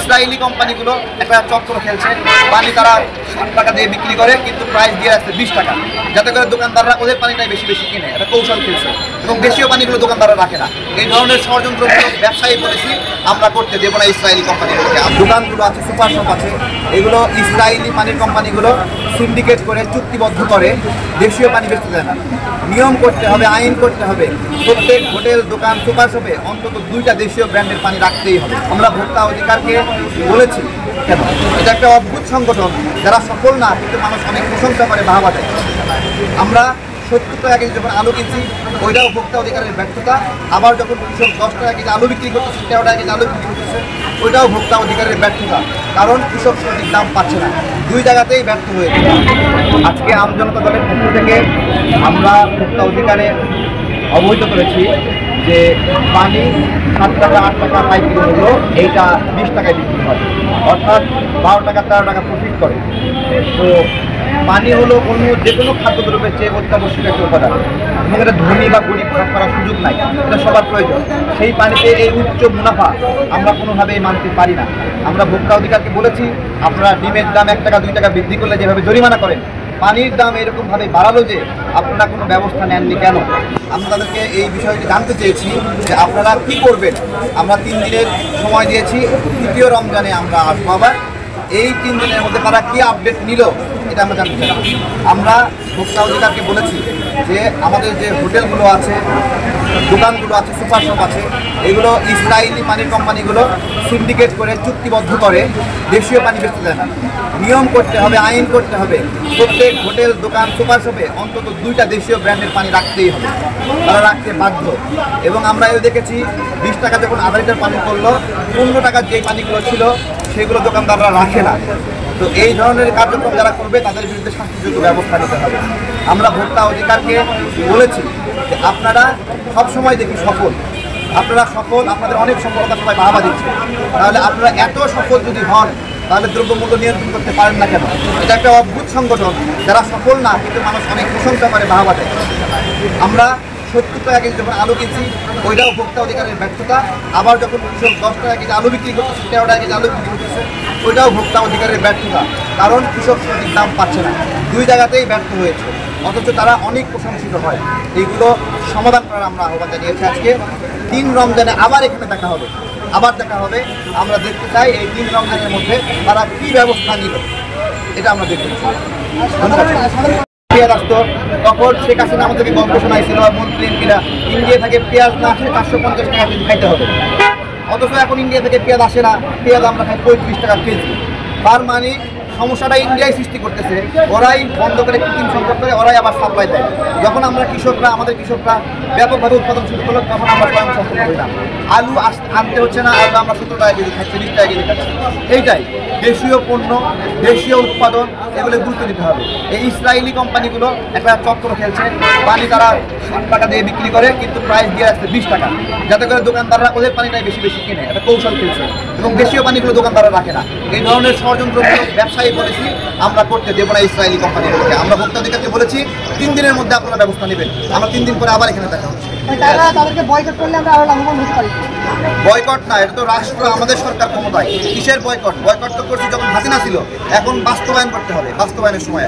Israeli কোম্পানিগুলো একটা চক্র খেলছে। পানি তারা 7 টাকা দিয়ে বিক্রি করে, কিন্তু প্রাইস দিয়ে রাখছে 20 টাকা, যাতে করে দোকানদাররা ওদের পানিটাই বেশি বেশি কিনে। এটা কৌশল খেলছে এবং দেশীয় পানিগুলো দোকানদাররা রাখে না। এই ধরনের ষড়যন্ত্রমূলক ব্যবসায়ী পলিসি আমরা করতে দেবো না ইসরায়েলি কোম্পানিগুলোকে। দোকানগুলো আছে, সুপার শপ আছে, এগুলো ইসরায়েলি পানির কোম্পানিগুলো সিন্ডিকেট করে চুক্তিবদ্ধ করে দেশীয় পানি বেচতে দেয় না। নিয়ম করতে হবে, আইন করতে হবে। প্রত্যেক হোটেল, দোকান, সুপার শপে অন্তত 2টা দেশীয় ব্র্যান্ডের পানি রাখতেই হবে। আমরা ভোক্তা অধিকারকে বলেছি কেন, এটা একটা অদ্ভুত সংগঠন যারা সফল না, কিন্তু মানুষ অনেক প্রশংসা করে, বাহবা দেয়। আমরা 70 টাকা কেজি যখন আলু কিনছি, ওইটাও ভোক্তা অধিকারের ব্যর্থতা। আবার যখন কৃষক 10 টাকা কেজি আলু বিক্রি করতেছে, 13 টাকা কেজি আলু বিক্রি করতেছে, ওইটাও ভোক্তা অধিকারের ব্যর্থতা। কারণ কৃষক সঠিক দাম পাচ্ছে না, 2 জায়গাতেই ব্যর্থ হয়েছে। আজকে আমজনতা দলের পক্ষ থেকে আমরা ভোক্তা অধিকারে অবহিত করেছি যে পানি 7 টাকা 8 টাকা পাইকারি মূল্য, এইটা 20 টাকায় বিক্রি হয়, অর্থাৎ 12 টাকা 13 টাকা প্রফিট করে। তো পানি হলো অন্য যে কোনো খাদ্যদ্রব্যের চেয়ে অত্যাবশ্যক একটা উপাদান এবং এটা ধনী বা গরিব ভাগ করার সুযোগ নাই, এটা সবার প্রয়োজন। সেই পানিতে এই উচ্চ মুনাফা আমরা কোনোভাবেই মানতে পারি না। আমরা ভোক্তা অধিকারকে বলেছি, আপনারা ডিমের দাম 1 টাকা 2 টাকা বৃদ্ধি করলে যেভাবে জরিমানা করেন, পানির দাম এরকমভাবে বাড়ালো যে আপনারা কোনো ব্যবস্থা নেননি কেন? আমরা তাদেরকে এই বিষয়টি জানতে চেয়েছি যে আপনারা কী করবেন। আমরা 3 দিনের সময় দিয়েছি, 3য় রমজানে আমরা আসবো আবার। এই 3 দিনের মধ্যে তারা কী আপডেট নিল এটা আমরা জানতে চাই। আমরা ভোক্তা অধিকারকে বলেছি যে আমাদের যে হোটেলগুলো আছে, দোকানগুলো আছে, সুপার শপ আছে, এগুলো ইসরায়েলি পানির কোম্পানিগুলো সিন্ডিকেট করে চুক্তিবদ্ধ করে দেশীয় পানি বেচতে দেয় না। নিয়ম করতে হবে, আইন করতে হবে। প্রত্যেক হোটেল, দোকান, সুপার শপে অন্তত 2টা দেশীয় ব্র্যান্ডের পানি রাখতেই হবে, তারা রাখতে বাধ্য। এবং আমরা এও দেখেছি 20 টাকা যখন আধা লিটার পানি করলো, 15 টাকার যে পানিগুলো ছিল সেগুলো দোকানদাররা রাখে না। তো এই ধরনের কার্যক্রম যারা করবে তাদের বিরুদ্ধে শাস্তিযোগ্য ব্যবস্থা নিতে হবে। আমরা ভোক্তা অধিকারকে বলেছি যে আপনারা সবসময় দেখি সফল, আপনারা সফল, আপনাদের অনেক সফলতা সবাই বাহবা দিচ্ছে। তাহলে আপনারা এত সফল যদি হন, তাহলে দ্রব্যমূল্য নিয়ন্ত্রণ করতে পারেন না কেন? এটা একটা অদ্ভুত সংগঠন যারা সফল না, কিন্তু মানুষ অনেক প্রশংসা করে, বাহবা দেয়। আমরা 70 টাকা কেজি যখন আলু কিনছি, ওইটাও ভোক্তা অধিকারের ব্যর্থতা। আবার যখন কৃষক 10 টাকা কেজি আলু বিক্রি করতেছে, 13 টাকা কেজি আলু বিক্রি করতেছে, ওইটাও ভোক্তা অধিকারের ব্যর্থতা। কারণ কৃষক সঠিক দাম পাচ্ছে না, 2 জায়গাতেই ব্যর্থ হয়েছে, অথচ তারা অনেক প্রশংসিত হয়। এইগুলো সমাধান করার আমরা আহ্বান জানিয়েছি। আজকে 3 রমজানে আবার এখানে দেখা হবে, আবার দেখা হবে। আমরা দেখতে চাই এই 3 রমজানের মধ্যে তারা কী ব্যবস্থা নিল, এটা আমরা দেখতে চাই। পেঁয়াজ আসতো, তখন শেখ হাসিনা আমাদেরকে গল্প শোনাইছিল, মন্ত্রী এমপিরা, ইন্ডিয়া থেকে পেঁয়াজ না আসলে 450 টাকা কেজি খাইতে হবে। অথচ এখন ইন্ডিয়া থেকে পেঁয়াজ আসে না, পেঁয়াজ আমরা খাই 35 টাকা কেজি। তার মানে সমস্যাটা ইন্ডিয়ায় সৃষ্টি করতেছে, ওরাই বন্ধ করে, কৃত্রিম সংকট করে ওরাই আবার সাপ্লাই দেয়। যখন আমরা কৃষকরা, আমাদের কৃষকরা ব্যাপকভাবে উৎপাদন শুরু করলো, তখন আমরা স্বয়ং সম্পূর্ণ হই না। আলু আনতে হচ্ছে না, আলু আমরা 17 টাকা কেজি খাচ্ছি, 20 টাকা কেজি খাচ্ছি। এইটাই দেশীয় পণ্য, দেশীয় উৎপাদন, এগুলো গুরুত্ব দিতে হবে। এই ইসরায়েলি কোম্পানিগুলো একটা চক্র খেলছে। পানি তারা 7 টাকা দিয়ে বিক্রি করে, কিন্তু প্রাইস দিয়ে রাখছে 20 টাকা, যাতে করে দোকানদাররা ওদের পানিটাই বেশি বেশি কিনে। এটা কৌশল খেলছে এবং দেশীয় পানিগুলো দোকানদাররা রাখে না। এই ধরনের ষড়যন্ত্রমূলক ব্যবসায়ী পলিসি আমরা করতে দেবো না ইসরায়েলি কোম্পানিগুলোকে। আমরা ভোক্তা অধিকারকে বলেছি 3 দিনের মধ্যে আপনারা ব্যবস্থা নেবেন। আমরা 3 দিন পরে আবার এখানে দেখা হচ্ছে। তাদেরকে বয়কট করলে আমরা আরো লাভবান হতে পারি। বয়কট না, এটা তো রাষ্ট্র, আমাদের সরকার ক্ষমতায়। কিসের বয়কট? বয়কট তো করছি যখন হাসিনা ছিল, এখন বাস্তবায়ন করতে হবে, বাস্তবায়নের সময়।